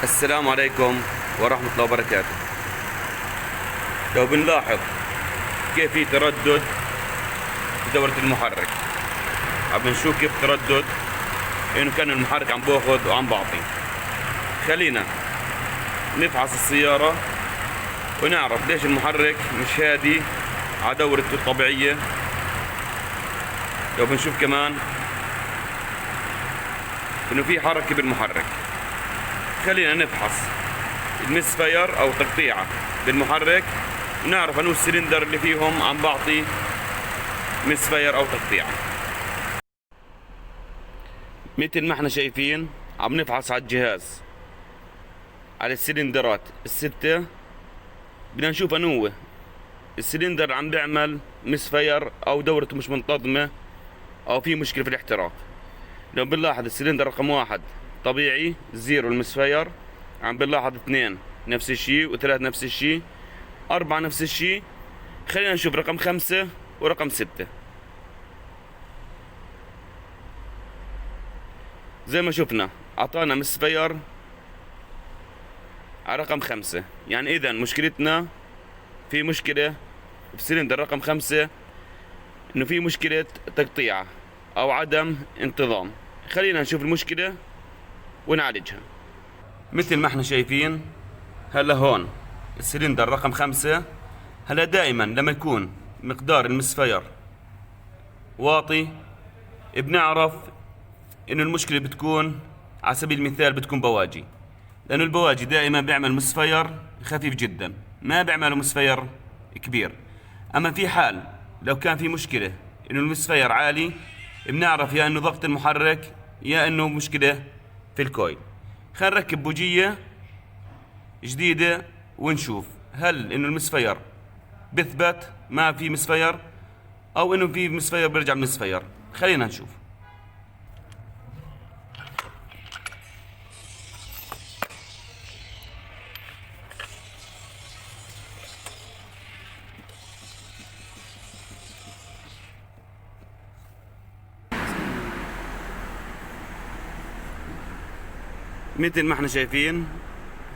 السلام عليكم ورحمة الله وبركاته. لو بنلاحظ كيف في تردد في دورة المحرك، عم نشوف كيف تردد انه كان المحرك عم باخذ وعم بعطي. خلينا نفحص السيارة ونعرف ليش المحرك مش هادي على دورته الطبيعية. لو بنشوف كمان انه في حركة بالمحرك، خلينا نفحص المس فاير او تقطيعة بالمحرك ونعرف انه السلندر اللي فيهم عم بعطي مس فاير او تقطيعة. مثل ما احنا شايفين عم نفحص على الجهاز على السلندرات الستة، بدنا نشوف انه هو السلندر عم بيعمل مس فاير او دورته مش منتظمة او في مشكلة في الاحتراق. لو بنلاحظ السلندر رقم 1 طبيعي زيرو المس فاير، عم بنلاحظ 2 نفس الشيء و3 نفس الشيء، 4 نفس الشيء. خلينا نشوف رقم 5 ورقم 6. زي ما شفنا اعطانا مس فاير على رقم 5، يعني اذا مشكلتنا في مشكلة في سلندر رقم 5، انه في مشكلة تقطيعة او عدم انتظام. خلينا نشوف المشكلة ونعالجها. مثل ما احنا شايفين هلا هون السلندر رقم 5. هلا دائما لما يكون مقدار المسفير واطي بنعرف انه المشكلة بتكون على سبيل المثال بتكون بواجي، لانه البواجي دائما بيعمل مسفير خفيف جدا، ما بيعملوا مسفير كبير. اما في حال لو كان في مشكلة انه المسفير عالي، بنعرف يا انه ضغط المحرك يا انه مشكلة في الكويل. خلينا نركب بوجية جديدة ونشوف هل انه المسفير بثبت ما في مسفير او انه في مسفير بيرجع مسفير. خلينا نشوف. مثل ما احنا شايفين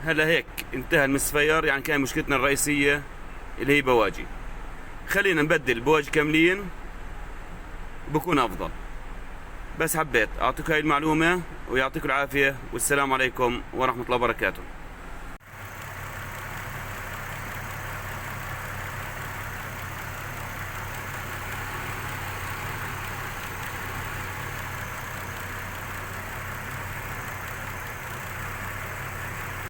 هلا هيك انتهى المسفير، يعني كان مشكلتنا الرئيسية اللي هي بواجي. خلينا نبدل بواجي كاملين بكون افضل. بس حبيت اعطيكم هاي المعلومة ويعطيكم العافية، والسلام عليكم ورحمة الله وبركاته.